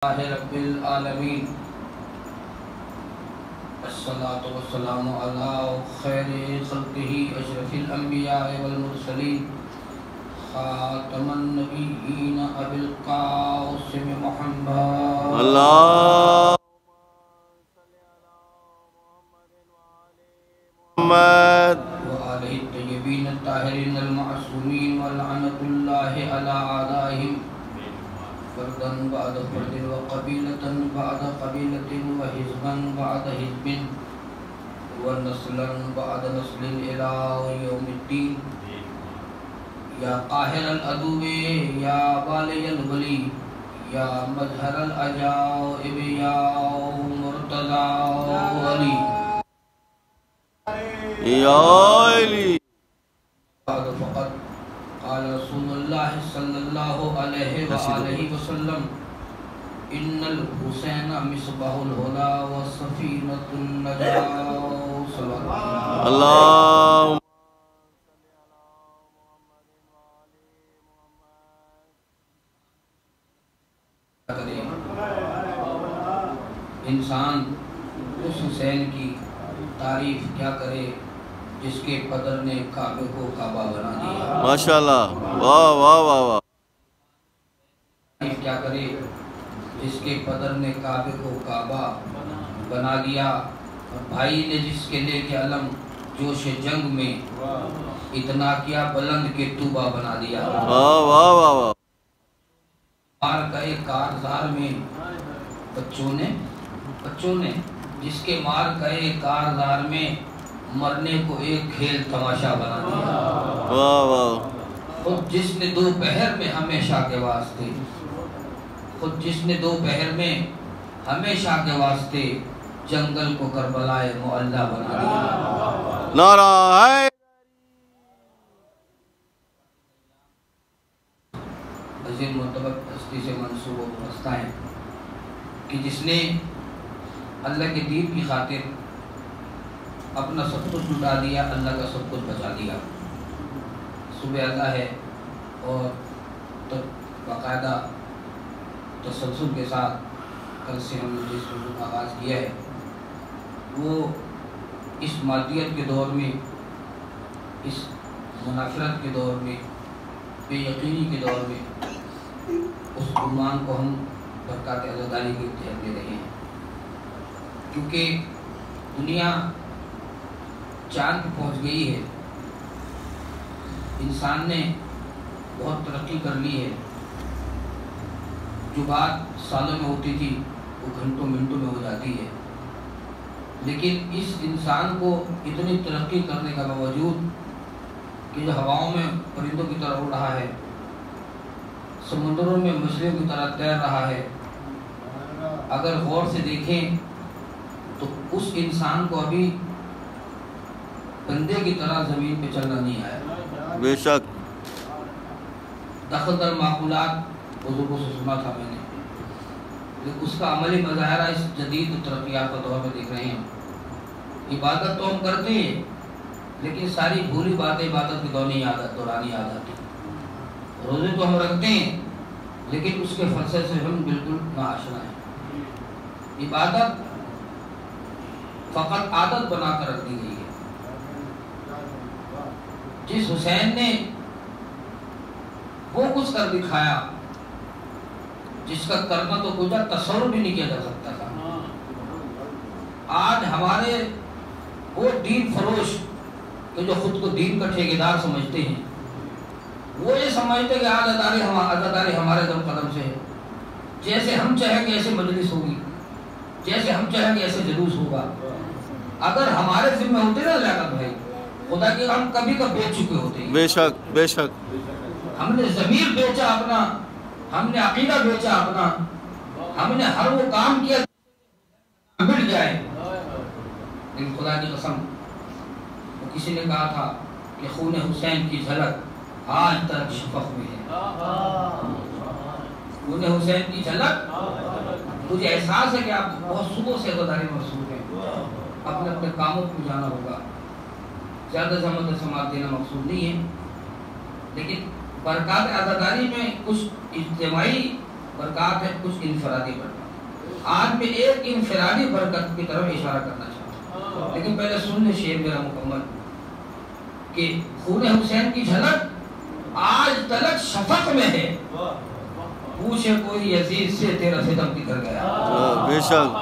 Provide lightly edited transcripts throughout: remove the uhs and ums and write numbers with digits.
رب العالمین الصلاۃ والسلام علی خیر خلقہ اشرف الانبیاء والمرسلین خاتم النبیین ابی القاسم محمد اللہ محمد وآلہ الطیبین الطاہرین المعصومین ولعنۃ اللہ علی اعدائہم فردا بعد فرد وقبیلة بعد قبیلة وحزبا بعد حزب ونسلا بعد نسل الى یوم الدین یا قاہر العدو یا والی الولی یا مظہر العجائب یا مرتضی علی یا علی بعد فقط قال رسول اللہ صلی اللہ علیہ وآلہ وسلم ان الحسین مصباح الہدی وسفینۃ النجاۃ صلی اللہ علیہ وسلم. اللہ انسان اس حسین کی تعریف کیا کرے جس کے قدر نے کعبے کو کعبہ بنا دیا. ماشاءاللہ واہ واہ واہ واہ تعریف کیا کرے جس کے قدر نے کعبے کو کعبہ بنا دیا. اور بھائی نے جس کے لے کے علم جوش جنگ میں اتنا کیا بلند کے توبہ بنا دیا. واہ واہ واہ واہ مار گئے کارزار میں بچوں نے جس کے مار گئے کارزار میں مرنے کو ایک کھیل تماشا بنا دیا. واہ واہ خود جس نے دوپہر میں ہمیشہ کے واسطے ہمیشہ کے واسطے جنگل کو کربلائے معلیٰ بنا دیا. نعرہ ہے عظیم مرتبہ ہستی سے منسوب و وابستہ ہے کہ جس نے اللہ کے دین کی خاطر اپنا سب کچھ لٹا دیا، اللہ کا سب کچھ بچا دیا. صبح اللہ ہے اور باقاعدہ تسلسل کے ساتھ کل سے ہم نے جس موضوع کا آغاز کیا ہے وہ اس مادیت کے دور میں، اس منافرت کے دور میں، بے یقینی کے دور میں اس عنوان کو ہم برکات عزاداری کے تحت دے رہے ہیں. کیونکہ دنیا چاند پہ پہنچ گئی ہے، انسان نے بہت ترقی کر لی ہے. جو بات سالوں میں ہوتی تھی وہ گھنٹوں منٹوں میں ہو جاتی ہے. لیکن اس انسان کو اتنی ترقی کرنے کا باوجود کہ جو ہواؤں میں پرندوں کی طرح اڑ رہا ہے، سمندروں میں مچھلیوں کی طرح تیر رہا ہے، اگر غور سے دیکھیں تو اس انسان کو ابھی بندے کی طرح زمین پہ چلنا نہیں آیا. بے شک دخل در معقولات بزرگوں سے سنا تھا میں نے، لیکن اس کا عملی مظاہرہ اس جدید ترقیات کا دور میں دیکھ رہے ہیں. عبادت تو ہم کرتے ہیں لیکن ساری بھولی باتیں عبادت کے دورانی یاد آتی. روزے تو ہم رکھتے ہیں لیکن اس کے فلسفے سے ہم بالکل ناآشنا ہیں. عبادت فقط عادت بنا کر رکھ دی گئی ہے. جس حسین نے وہ کچھ کر دکھایا جس کا کرنا تو کچھ تصور بھی نہیں کیا جا سکتا تھا. آج ہمارے وہ دین فروش کہ جو خود کو دین کا ٹھیکیدار سمجھتے ہیں، وہ یہ سمجھتے کہ عزاداری ہمارے دم قدم سے ہے. جیسے ہم چاہیں کہ ایسے مجلس ہوگی، جیسے ہم چاہیں کہ ایسے جلوس ہوگا. اگر ہمارے ذمہ ہوتے نا لیاقت بھائی، خدا کے ہم کبھی کا بیچ چکے ہوتے ہیں. بے شک بے شک ہم نے ضمیر بیچا اپنا، ہم نے عقیدہ بیچا اپنا، ہم نے ہر وہ کام کیا مٹ جائے. لیکن خدا کی قسم، وہ کسی نے کہا تھا کہ خون حسین کی جھلک آج تک شفق میں ہے. خون حسین کی جھلک، مجھے احساس ہے کہ آپ بہت صبح سے عزاداری مصروف ہیں، اپنے اپنے کاموں کو جانا ہوگا. زیادہ زحمت سماعت دینا مقصود نہیں ہے، لیکن برکات عزاداری میں کچھ اجتماعی برکات ہے کچھ انفرادی برکات. آج میں ایک انفرادی برکت کی طرف اشارہ کرنا چاہتا ہوں، لیکن پہلے سن لے شعر میرا مکمل کہ خون حسین کی جھلک آج تلک شفق میں ہے، پوچھے کوئی یزید سے تیرا ستم کدھر گیا. بے شک.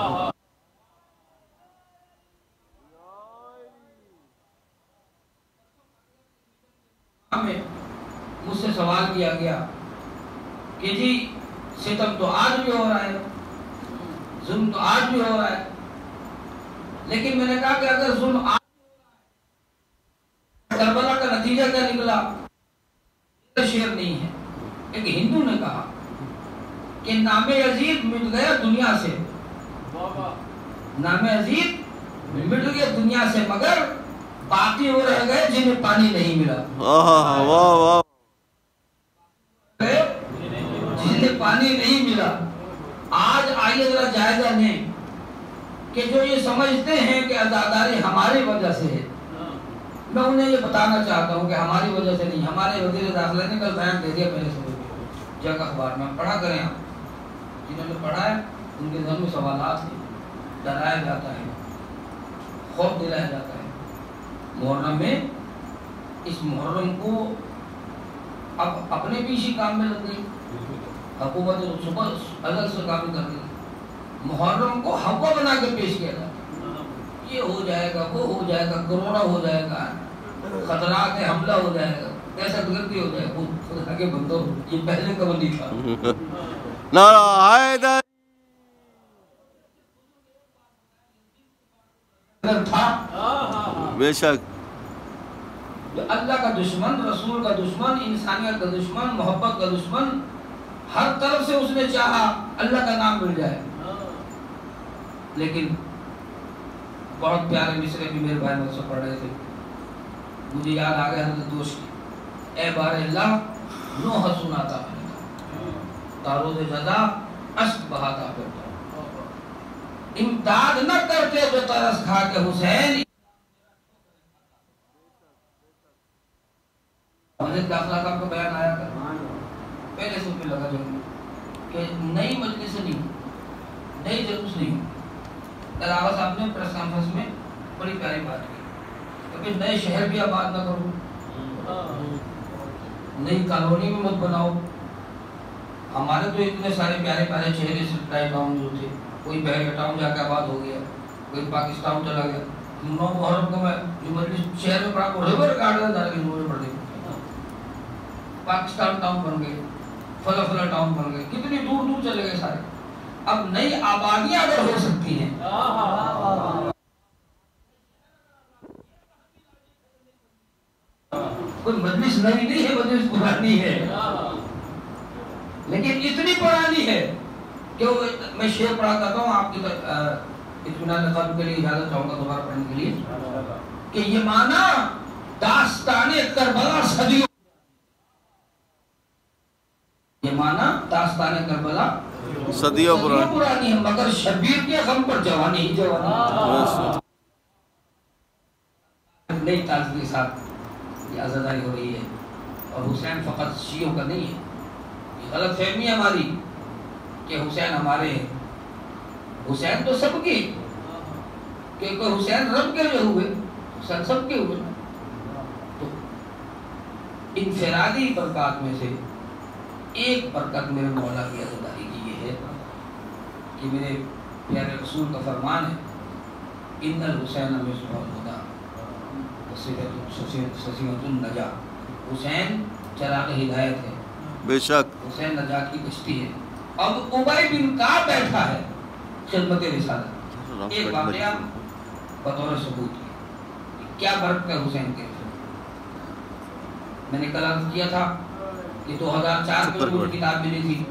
مجھ سے سوال کیا گیا کہ جی ستم تو آج بھی ہو رہا ہے، ظلم تو آج بھی ہو رہا ہے، لیکن میں نے کہا کہ اگر ظلم آج کربلا کا نتیجہ کیا نکلا؟ شعر نہیں ہے. ایک ہندو نے کہا کہ نام یزید مٹ گیا دنیا سے، نام یزید مٹ گیا دنیا سے، مگر باقی وہ رہ گئے جنہیں پانی نہیں ملا. واہ واہ واہ. جنہیں پانی نہیں ملا. آج آئیے ذرا جائزہ لیں کہ جو یہ سمجھتے ہیں کہ عزاداری ہماری وجہ سے ہے، میں انہیں یہ بتانا چاہتا ہوں کہ ہماری وجہ سے نہیں. ہمارے وزیر داخلہ نے کل بیان دے دیا پہلے سے جگ اخبار میں، پڑھا کریں آپ. جنہوں نے پڑھا ہے ان کے ذہن میں سوالات ہیں، ڈرایا جاتا ہے، خوف دلایا جاتا ہے. محرم میں اس محرم کو اب اپنے پیچھے کام میں لگ گئی، حکومت صبح الگ سے کام کر رہی. محرم کو ہوا بنا کے پیش کیا جاتا ہے، یہ ہو جائے گا، وہ ہو جائے گا، کرونا ہو جائے گا، خطرات حملہ ہو جائے گا، دہشت گردی ہو جائے گا. خدا کے بندو یہ پہلے کب نہیں تھا. نعرہ حیدر. تھا بے شک. اللہ کا دشمن، رسول کا دشمن، انسانیت کا دشمن، محبت کا دشمن، ہر طرف سے اس نے چاہا اللہ کا نام مل جائے. لیکن بہت پیارے مصرے بھی میرے بھائی مجھ سے پڑھ رہے تھے، مجھے یاد آ گیا حضرت دوست کی، اے بار اللہ نوح سناتا پھرتا، تاروز جزا اشک بہاتا پھرتا، امداد نہ کرتے جو ترس کھا کے حسین. حضرت داخلہ صاحب کا بیان آیا تھا پہلے سے بھی لگا جو کہ نئی مجلس نہیں، نئی جلوس نہیں. دلاوہ صاحب نے پریس کانفرنس میں بڑی پیاری بات کی کہ نئے شہر بھی آباد نہ کرو، نئی کالونی میں مت بناؤ. ہمارے تو اتنے سارے پیارے پیارے شہر سٹائی ٹاؤن جو تھے، کوئی بہر ٹاؤن جا کے آباد ہو گیا، کوئی پاکستان چلا گیا. 9 محرم کو میں جو مجلس شہر میں پڑھا ریور گارڈن جا کے انہوں نے پڑھ دیا، پاکستان ٹاؤن بن گئے، فلا فلا ٹاؤن بن گئے، کتنی دور دور چلے گئے سارے. اب نئی آبادیاں اگر ہو سکتی ہیں، کوئی مجلس نئی نہیں ہے، مجلس پرانی ہے، لیکن اتنی پرانی ہے کہ میں شعر پڑھا کرتا ہوں آپ کی اطمینان قلب کے لیے اجازت چاہوں گا دوبارہ پڑھنے کے لیے کہ یہ مانا داستان کربلا صدیوں، یہ مانا داستان کربلا صدیوں پرانی ہے، مگر شبیر کے غم پر جوانی ہی جوانی. نئی تازگی کے ساتھ یہ عزاداری ہو رہی ہے، اور حسین فقط شیعوں کا نہیں ہے. یہ غلط فہمی ہے ہماری کہ حسین ہمارے ہیں. حسین تو سب کے، کیونکہ حسین رب کے جو ہوئے حسین سب کے ہوئے. تو انفرادی برکات میں سے ایک برکت میرے مولا کی عزاداری کی یہ ہے کہ میرے پیارے رسول کا فرمان ہے ان الحسین مصباح الہدی سسیمۃ النجا. حسین چراغ ہدایت ہے، بے شک. حسین نجات کی کشتی ہے. اب ابی بن کعب بیٹھا ہے خدمت رسالت. ایک واقعہ بطور ثبوت کیا برکت ہے حسین کے. میں نے کل عرض کیا تھا کہ 2004 میں مجھے کتاب ملی تھی،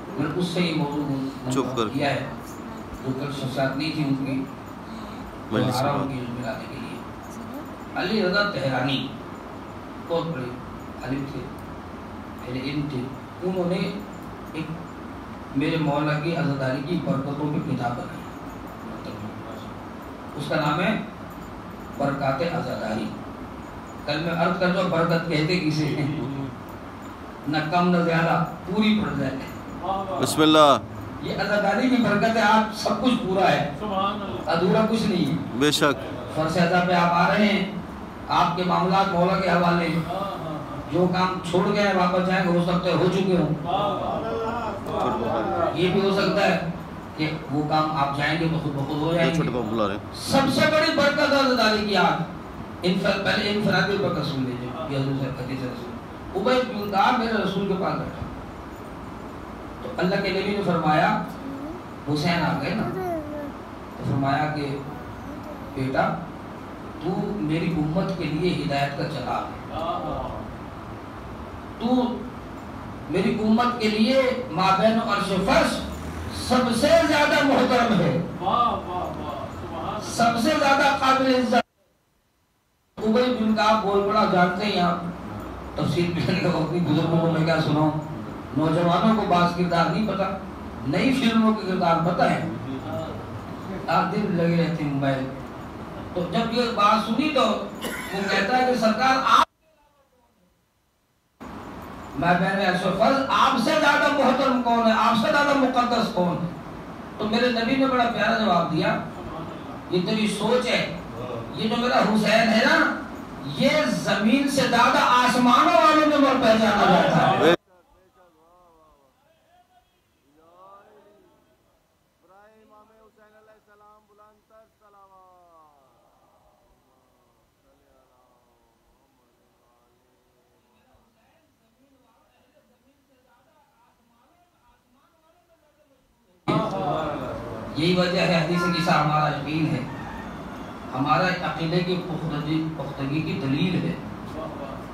میں نے اس سے یہ موضوع کیا ہے جو کل شخصیات نہیں تھی ان کی آرام کی ملانے کے لیے. علی رضا تہرانی بہت بڑے عالم تھے، اہل علم تھے. انہوں نے ایک میرے مولا کی عزاداری کی برکتوں کی کتاب بنائی، اس کا نام ہے برکات عزاداری. کل میں عرض کر دوں برکت کہتے کسے ہیں، نہ کم نہ زیادہ، پوری پڑ جائے. بسم اللہ یہ عزاداری کی برکت ہے، آپ سب کچھ پورا ہے، ادھورا کچھ نہیں ہے۔ بے شک فرض اعضا پہ آپ آ رہے ہیں، آپ کے معاملات مولا کے حوالے، جو کام چھوڑ گئے ہیں واپس جائیں گے، ہو سکتا ہے ہو چکے ہوں، یہ بھی ہو سکتا ہے کہ وہ کام آپ جائیں گے تو خود بخود ہو جائیں چھوٹے گے۔ کو بلا رہے ہیں۔ سب سے بڑی برکت عزاداری کی آج پہلے انفرادی برکت سن لیجیے، یہ حضور سے حدیث رسول ابی بن کعب میرے رسول کے پاس بیٹھا، تو اللہ کے نبی نے فرمایا حسین آ گئے نا، تو فرمایا کہ بیٹا تو میری امت کے لیے ہدایت کا چراغ ہے، تو میری امت کے لیے مابین عرش و فرش سب سے زیادہ محترم ہے، سب سے زیادہ قابل عزت۔ ابی بن کعب بول پڑا، جانتے ہیں آپ تفسیر پڑھنے کا وقت نہیں، بزرگوں کو میں کیا سناؤں، نوجوانوں کو بعض کردار نہیں پتا، نئی فلموں کے کردار پتا ہے، آپ دن لگے رہتے ہیں موبائل۔ تو جب یہ بات سنی تو وہ کہتا ہے کہ سرکار آپ میں بہن عرش و فرش آپ سے زیادہ محترم کون ہے، آپ سے زیادہ مقدس کون ہے؟ تو میرے نبی نے بڑا پیارا جواب دیا، یہ تیری سوچ ہے، یہ جو میرا حسین ہے نا، یہ زمین سے زیادہ آسمانوں والوں میں مر پہچانا جاتا ہے۔ یہی وجہ ہے حدیث قصہ ہمارا یقین ہے، ہمارا عقیدے کی پختگی کی دلیل ہے۔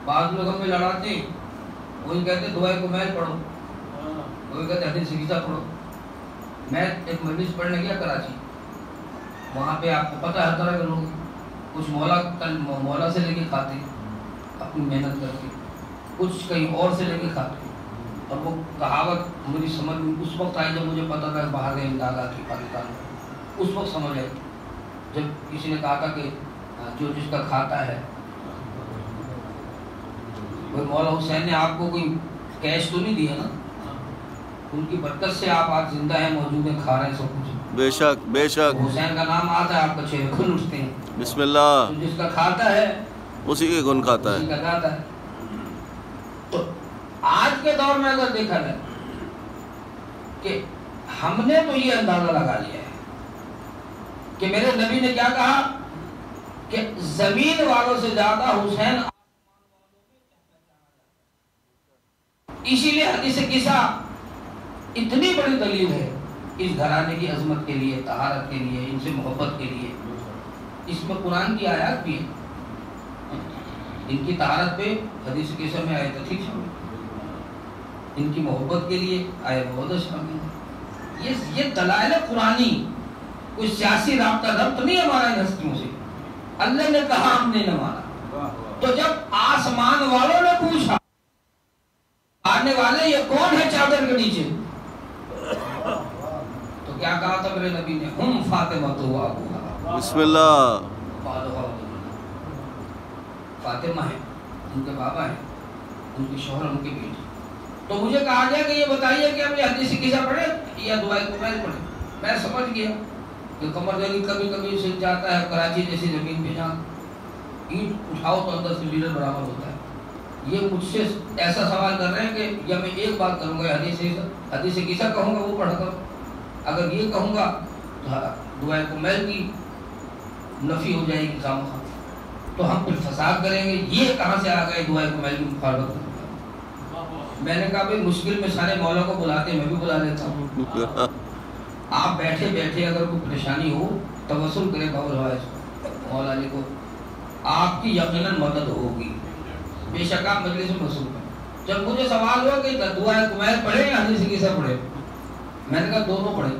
بعض لوگ ہمیں لڑاتے ہیں، وہی کہتے دعائے کمیل پڑھو، وہی کہتے حدیث قصہ پڑھو۔ میں ایک مجلس پڑھنے گیا کراچی، وہاں پہ آپ کو پتہ ہے ہر طرح کے لوگ، کچھ مولا سے لے کے کھاتے اپنی محنت کر کے، کچھ کہیں اور سے لے کے کھاتے، اور وہ کہاوت میری سمجھ میں اس وقت آئی جب مجھے پتا تھا باہر گئے امداد آتی پاکستان میں، اس وقت سمجھ آئی جب کسی نے کہا تھا کہ جو جس کا کھاتا ہے، وہ مولا حسین نے آپ کو کوئی کیش تو نہیں دیا نا، ان کی برکت سے آپ آج زندہ ہیں، موجود ہیں، کھا رہے ہیں سب کچھ۔ بے شک بے شک حسین کا نام آتا ہے آپ کا چہرے کھل اٹھتے ہیں۔ بسم اللہ جو جس کا کھاتا ہے اسی کے گن کھاتا اسی ہے۔ کا کھاتا ہے۔ تو آج کے دور میں اگر دیکھا جائے کہ ہم نے تو یہ اندازہ لگا لیا ہے کہ میرے نبی نے کیا کہا کہ زمین والوں سے زیادہ حسین، اسی لیے حدیث قصہ اتنی بڑی دلیل ہے اس گھرانے کی عظمت کے لیے، طہارت کے لیے، ان سے محبت کے لیے۔ اس میں قرآن کی آیات بھی ہیں، ان کی طہارت پہ حدیث قصہ میں آیت ٹھیک شامل، ان کی محبت کے لیے آیت بہت شامل ہے۔ یہ دلائل قرآنی، کوئی سیاسی ربط نہیں ہمارا ان ہستیوں سے، اللہ نے کہا ہم نے نہ مانا۔ تو جب آسمان والوں نے پوچھا آنے والے یہ کون ہے چادر کے نیچے، تو کیا کہا تھا میرے نبی نے، ہم فاطمہ تو ابوہا، بسم اللہ فاطمہ ہے، ان کے بابا ہیں، ان کے شوہر، ان کے بیٹے۔ تو مجھے کہا گیا کہ یہ بتائیے کہ ہم یہ حدیث قصہ پڑھے یا دعائے کمیل پڑھے۔ میں سمجھ گیا کہ قمر دلی کبھی کبھی سل جاتا ہے، کراچی جیسی زمین پہ جہاں اینٹ اٹھاؤ تو اندر سے لیڈر برابر ہوتا ہے۔ یہ مجھ سے ایسا سوال کر رہے ہیں کہ یا میں ایک بات کروں گا، حدیث قصہ کہوں گا وہ پڑھا کرو، اگر یہ کہوں گا تو دعائے کمیل کی نفی ہو جائے گی خامخواہ، تو ہم پھر فساد کریں گے، یہ کہاں سے آ گئے دعائے کمیل کی مخالفت کریں گے۔ میں نے کہا بھائی مشکل میں سارے مولا کو بلاتے ہیں، میں بھی بلا لیتا ہوں، آپ بیٹھے بیٹھے اگر کوئی پریشانی ہو توسل کرے مولا علی کو، آپ کی یقیناً مدد ہوگی، بے شک آپ مجلس میں مصروف ہیں۔ جب مجھے سوال ہوا کہ دعائے کمیل پڑھے یا حدیث قصہ پڑھے، میں نے کہا دونوں پڑھے،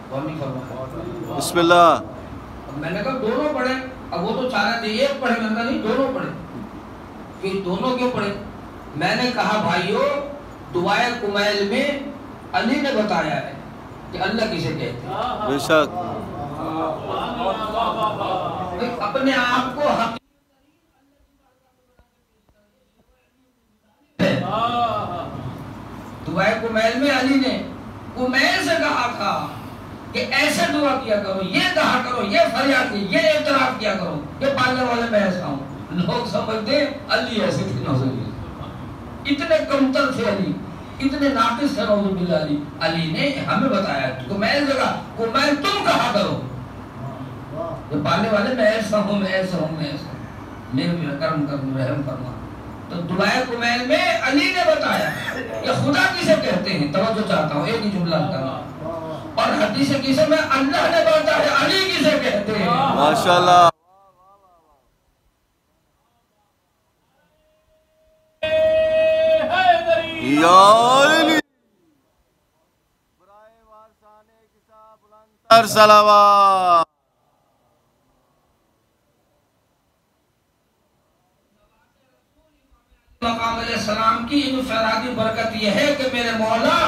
اور نہیں فرمایا بسم اللہ۔ میں نے کہا دونوں پڑھے، اب وہ تو چاہ رہے تھے ایک پڑھے، میں نے کہا نہیں دونوں پڑھے۔ کہ دونوں کیوں پڑھے؟ میں نے کہا بھائیو دعائے کمیل میں علی نے بتایا ہے کہ اللہ کسے کہتے ہیں، بے شک اپنے آپ کو دعائے کمیل میں علی نے کمیل سے کہا تھا کہ ایسے دعا کیا کرو، یہ کہا کرو، یہ فریاد کی، یہ اعتراف کیا کرو کہ پالنے والے میں ایسا ہوں. لوگ سمجھتے علی ایسے تھے، اتنے کمتر تھے علی، اتنے ناقص تھے نعوذ باللہ علی. علی نے ہمیں بتایا کمیل جگہ کمیل تم کہا کرو کہ پالنے والے میں ایسا ہوں، میں ایسا ہوں، میں ایسا ہوں، میرے کرم کرم رحم فرما. تو دعائے کمیل میں علی نے بتایا کہ خدا کسے کہتے ہیں. توجہ چاہتا ہوں، ایک ہی جملہ کرنا. اور حدیث کسے میں اللہ نے بتایا علی کسے کہتے ہیں. ماشاءاللہ. یا علی برائے وارثان کتاب بلند صلوات. مقام علیہ السلام کی انفرادی برکت یہ ہے کہ میرے مولا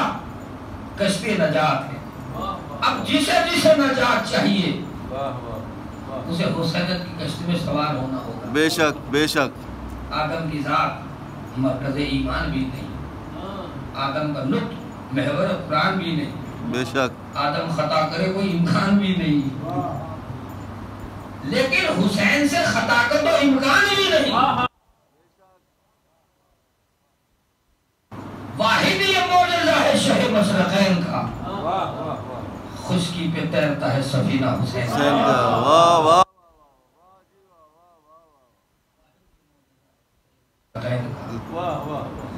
کشف نجات ہے. اب جسے جسے نجات چاہیے اسے حسینت کی کشتی میں سوار ہونا ہوگا. بے شک بے شک. آدم کی ذات مرکز ایمان بھی نہیں، آدم کا نطق محور قرآن بھی نہیں، بے شک. آدم خطا کرے کوئی امکان بھی نہیں، لیکن حسین سے خطا کا تو امکان ہی نہیں. واحد یہ معجزہ ہے شہ مشرقین کا، خشکی پہ تیرتا ہے سفینہ حسین کا. واہ واہ.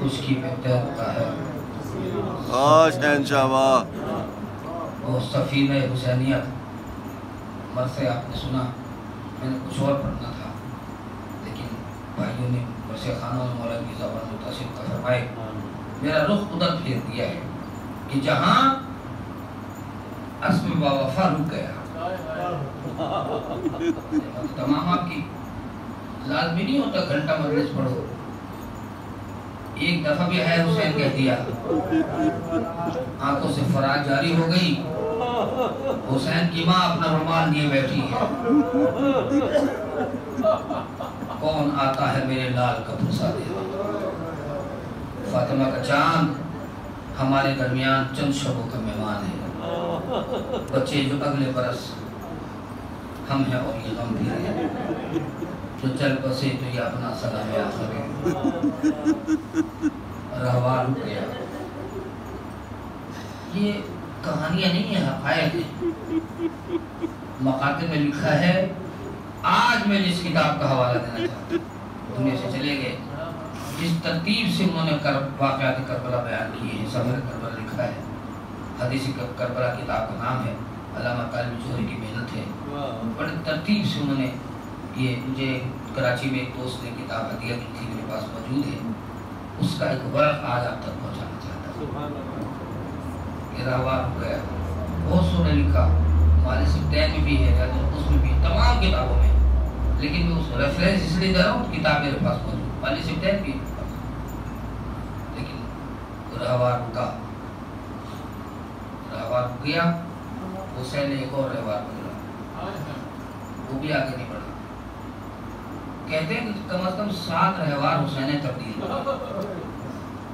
خشکی پہ تیرتا ہے شہنشاہ واہ. وہ سفینہ حسینیت. مرثے آپ نے سنا، میں نے کچھ اور پڑھنا تھا لیکن بھائیوں نے مرثے خانہ اور مولا کی زبان متصل کا فرمائے. میرا رخ ادھر پھیر دیا ہے کہ جہاں اسم باوفا رک گیا. تمام آپ کی لازمی نہیں ہوتا گھنٹہ مجلس پڑھو، ایک دفعہ بھی ہے حسین کہہ دیا، آنکھوں سے فراغ جاری ہو گئی. حسین کی ماں اپنا رومال لیے بیٹھی ہے. کون آتا ہے میرے لال کا پھسا دے. فاطمہ کا چاند ہمارے درمیان چند شبوں کا مہمان ہے. بچے جو اگلے برس ہم ہیں اور یہ غم بھی ہے، جو چل بسے تو یہ اپنا سلام آخر ہے. رہوار رک گیا. یہ کہانیاں نہیں ہیں، حقائق ہیں. مقاطع میں لکھا ہے. آج میں جس کتاب کا حوالہ دینا چاہتا ہوں، دنیا سے چلے گئے، جس ترتیب سے انہوں نے واقعات کربلا بیان کیے ہیں. سفر کربلا لکھا ہے، حدیث کربلا کتاب کا نام ہے. علامہ طالب جوہری کی محنت ہے. بڑے ترتیب سے انہوں نے یہ، مجھے کراچی میں ایک دوست نے کتاب ہدیہ کی تھی، میرے پاس موجود ہے. اس کا ایک ورق آج آپ تک پہنچانا چاہتا ہوں. یہ رہوار ہو گیا. بہت سو نے لکھا، مال سبتین میں بھی ہے، اس میں بھی، تمام کتابوں میں. لیکن میں اس ریفرنس اس لیے دے رہا ہوں، کتاب میرے پاس موجود، مال سبتین بھی. لیکن رہوار رکا، رہوار رک گیا. حسین نے ایک اور رہوار پکڑا، وہ بھی آگے نہیں بڑھا. کہتے ہیں کہ کم از کم 7 رہوار حسین نے تبدیل کیا،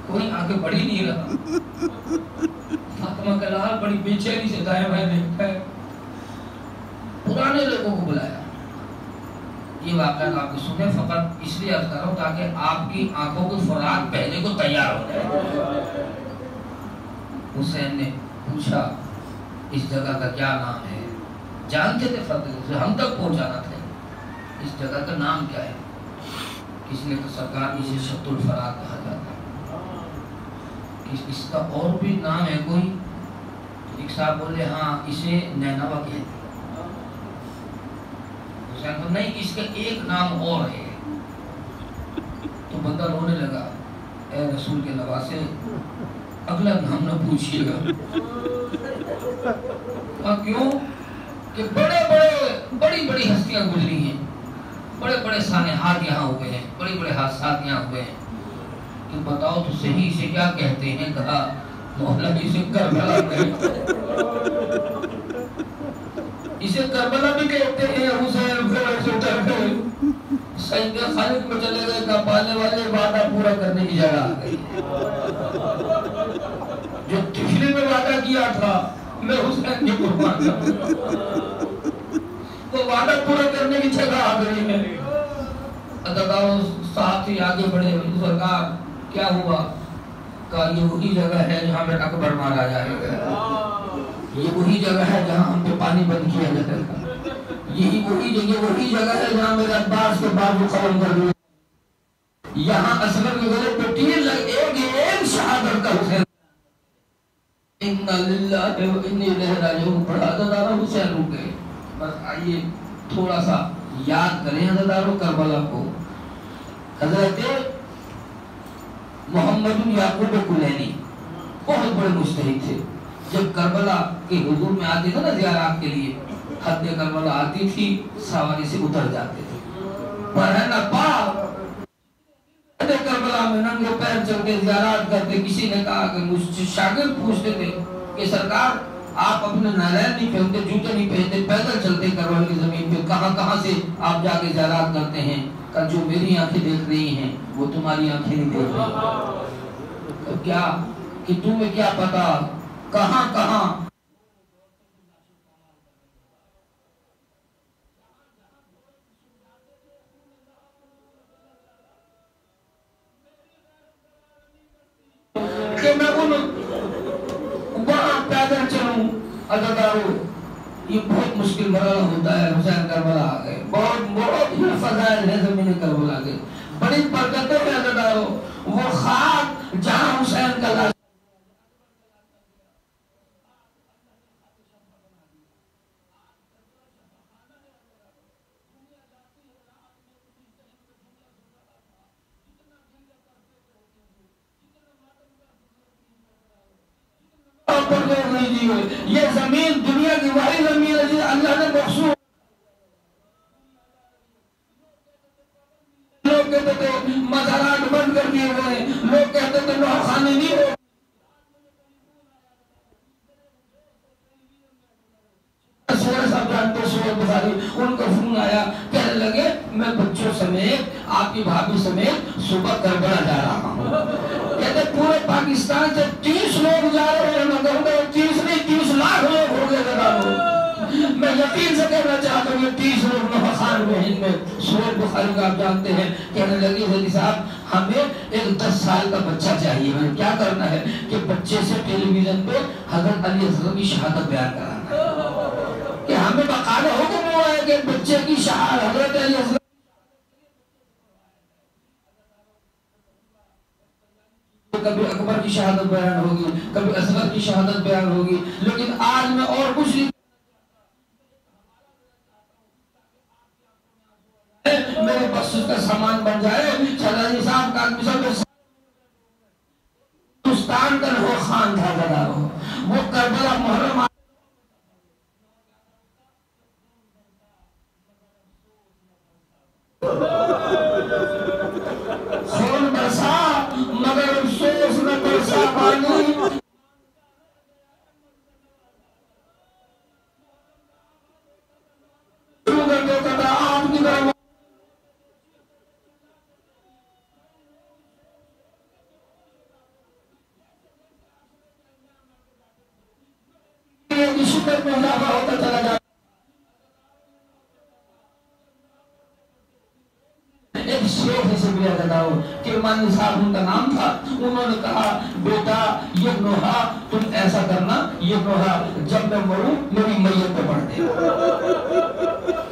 کوئی آگے بڑھ ہی نہیں رہا. فاطمہ کا لال بڑی بے چینی سے دائیں بائیں دیکھتا ہے. پرانے لوگوں کو بلایا. یہ واقعات آپ کو سنیں، فقط اس لیے عرض کر رہا ہوں تاکہ آپ کی آنکھوں کو فراق پہنے کو تیار ہو جائے. حسین نے پوچھا اس جگہ کا کیا نام ہے. جانتے تھے فضل، ہم تک پہنچانا تھا. اس جگہ کا نام کیا ہے؟ کسی نے تو سرکار اسے شط الفراق کہا جاتا ہے. اس کا اور بھی نام ہے کوئی؟ ایک صاحب بولے ہاں اسے نینوا کہتے ہیں. حسین کو نہیں، اس کا ایک نام اور ہے. تو بندہ رونے لگا. اے رسول کے نواسے، اگلا نام نہ پوچھیے گا. کیوں کہ بڑی بڑی ہستیاں گزری ہیں، بڑے بڑے سانحات یہاں ہوئے ہیں، بڑے بڑے حادثات یہاں ہوئے ہیں. تو بتاؤ تو صحیح اسے کیا کہتے ہیں؟ کہا مولا اسے کربلا کہتے ہیں. اسے کربلا بھی کہتے ہیں. حسین پھر سے ڈر گئے، سید خالد میں چلے گئے. کہا پالنے والے وعدہ پورا کرنے کی جگہ آ گئی. کیا تھا میں حسین کی قربان جاؤں، وہ وعدہ پورا کرنے کی جگہ آ گئی ہے۔ اداکاروں صاحب سے آگے بڑھے، سرکار کیا ہوا؟ کہا یہ وہی جگہ ہے جہاں میں اکبر مارا جائے گا، یہ وہی جگہ ہے جہاں ہم پہ پانی بند کیا جائے گا، یہی وہی جگہ ہے جہاں میرے عباس کے بازو ختم کر دیے، یہاں اصغر کے گلے پہ تیر لگ ایک شہادت کا حسین اِنَّا لِلَّهِ وَإِنَّا إِلَيْهِ رَاجِعُونَ پڑھا حضرت حسین رک گئے۔ بس آئیے تھوڑا سا یاد کریں حضرت کربلا کو۔ حضرت محمد یعقوب کلینی بہت بڑے مجتہد تھے، جب کربلا کے حضور میں آتے تھے نا زیارات کے لیے، حد کربلا آتی تھی سواری سے اتر جاتے تھے، پر ہے نا پاک حد کربلا میں ننگے پیر چلتے زیارات کرتے۔ کسی نے کہا کہ مجھ سے شاگرد پوچھتے تھے کہ سرکار آپ اپنے نالین نہیں پہنتے، جوتے نہیں پہنتے، پیدل چلتے کربلا کی زمین پہ، کہاں سے آپ جا کے زیارات کرتے ہیں؟ کہ جو میری آنکھیں دیکھ رہی ہیں وہ تمہاری آنکھیں نہیں دیکھ رہی، کیا کہ تمہیں کیا پتا کہاں کہ میں وہاں پیدل چلوں۔ عزیزارو یہ بہت مشکل مرحلہ ہوتا ہے۔ حسین کربلا آ گئے، بہت ہی فضائل ہے زمین کربلا کے، بڑی برکتیں ہیں عزیزارو۔ وہ خاک جہاں حسین کا لاش یہ زمین دنیا کی وہی زمین ہے جسے اللہ نے مخصوص لوگ کہتے تھے مزارات بند کر دیے گئے، لوگ کہتے تھے نوخانے نہیں ہو۔ سورہ صاحب جانتے سورہ بخاری، ان کا فون آیا، کہنے لگے میں بچوں سمیت آپ کی بھابھی سمیت صبح کربلا جا رہا ہوں۔ کہتے پورے پاکستان سے 30 لوگ جا رہے ہیں، مگر 30 نہیں 30 لاکھ لوگ ہو گئے جناب۔ میں یقین سے کہنا چاہتا ہوں یہ 30 لوگ نوخان میں ہند میں سورہ بخاری کا آپ جانتے ہیں۔ کہنے لگے حضرت صاحب ہمیں ایک 10 سال کا بچہ چاہیے، ہمیں کیا کرنا ہے کہ بچے سے ٹیلی ویژن پہ حضرت علی اصغر کی شہادت بیان کرانا ہے، کہ ہمیں باقاعدہ حکم ہوا ہے کہ بچے کی شہادت حضرت علی اصغر کبھی اکبر کی شہادت بیان ہوگی، کبھی اصغر کی شہادت بیان ہوگی، لیکن آج میں اور کچھ نہیں میرے بس کا سامان بن جائے۔ شہزادی صاحب کا ہندوستان کا وہ خان تھا بدارو، وہ کربلا محرم خون برسا مگر افسوس نہ برسا پانی، شوگر کے قطع آپ کی طرح کی شدت میں اضافہ ہوتا چلا جائے۔ ایک شیخ سے بھی ادا ہو کرمانی صاحب ان کا نام تھا، انہوں نے کہا بیٹا یہ نوحہ تم ایسا کرنا، یہ نوحہ جب میں مروں میری میت پہ پڑھ دے،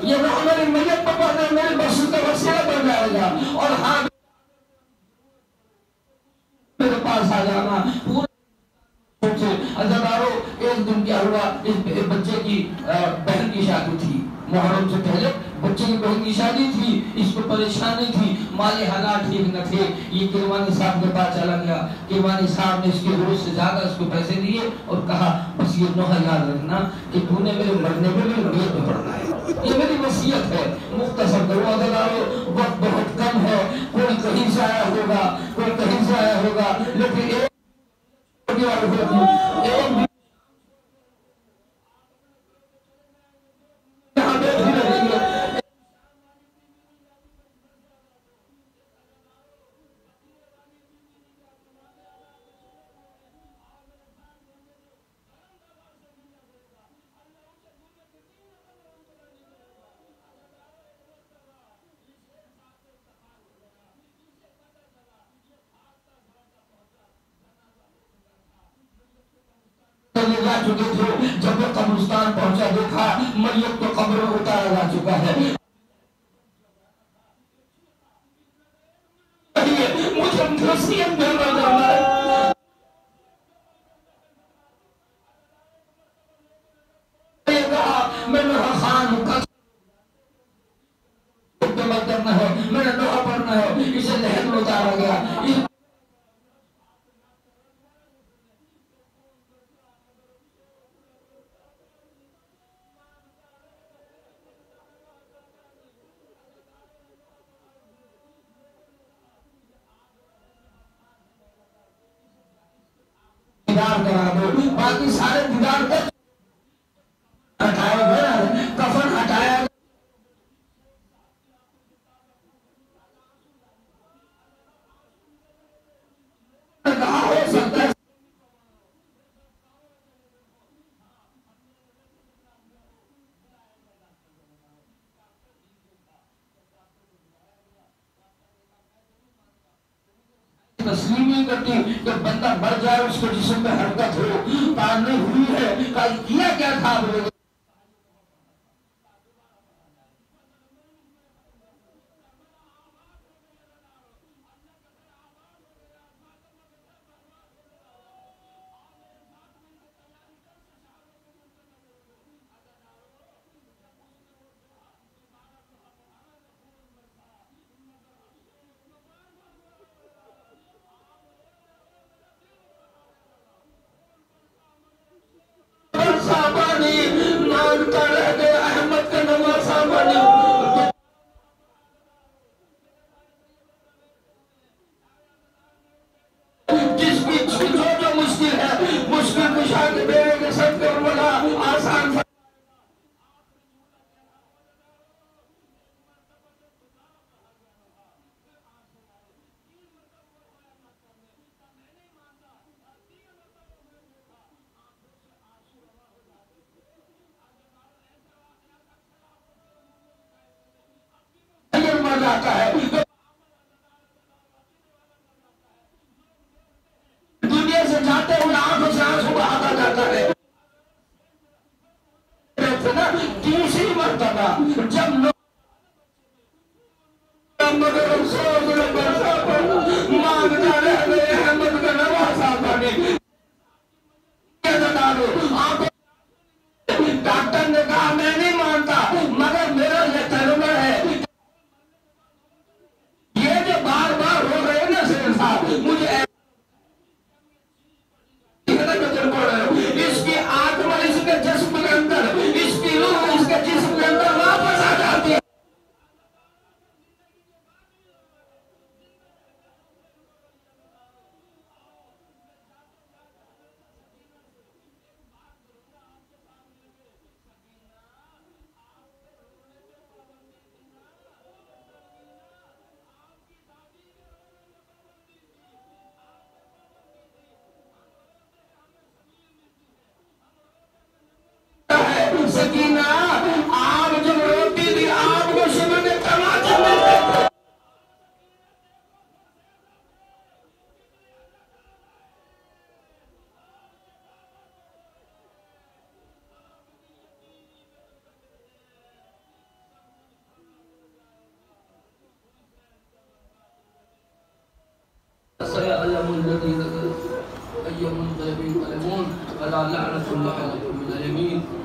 یہ نوحہ میری میت پہ پڑھ دے، میرے بخشش کا وسیلہ بن جائے گا، اور ہاں میرے پاس آ جانا۔ پورے عزیزارو ایک دن کیا ہوا، اس بچے کی بہن کی شادی تھی، محرم سے پہلے بچے کی بہن کی شادی تھی، اس کو پریشانی تھی، مالی حالات ٹھیک نہ تھے، یہ کرمانی صاحب کے پاس چلا گیا۔ کرمانی صاحب نے اس کے حروف سے زیادہ اس کو پیسے دیے اور کہا بس یہ نوحہ یاد رکھنا کہ تو نے میرے مرنے میں میرے میت پہ پڑھنا ہے، یہ میری وصیت ہے، مختصر کرو۔ عزیزارو وقت بہت کم ہے، کوئی کہیں سے آیا ہوگا، کوئی کہیں سے آیا ہوگا، لیکن ایک چکے تھے، جب وہ قبرستان پہنچا دیکھا میت تو قبر میں اتارا جا چکا ہے. مجھے نصیحت دے میں نے خان کا کرنا ہے، میں نے دعا پڑھنا ہے، اسے لہر میں اتارا گیا. دیدار کرا دو، باقی سارے دیدار کر ہٹائے گئے، کفن ہٹایا گیا. کہا ہو سکتا ہے تسلیم نہیں کرتی کہ بندہ مر جائے اس کے جسم میں حرکت ہو، پارنے ہوئی ہے. کیا کیا تھا آپ لوگوں مانتا رہ گیا احمد کا نواسا بنی. جس کی جو مشکل ہے مشکل کشا کے بیوے کے سب کے بولا آسان. جاتا ہے دنیا سے جاتے ہوئے آنکھوں سے آنسو بہاتا جاتا ہے. تیسری مرتبہ جب مانگتا رہ گئے احمد کا نواسا بنے. ڈاکٹر نے کہا میں نہیں مانتا مگر میرا یہ تجربہ ہے یہ جو بار بار ہو رہے نا سیر صاحب مجھے اس کی آتما اس کے جسم کے اندر اس کی روح اس کے جسم کے اندر واپس آ جاتی ہے. سکینہ آپ جب روتی تھی آپ کو شبہ میں تماچے ملتے تھے. سيعلم الذين كفروا أي منقلب ينقلبون ألا لعنة الله على الظالمين.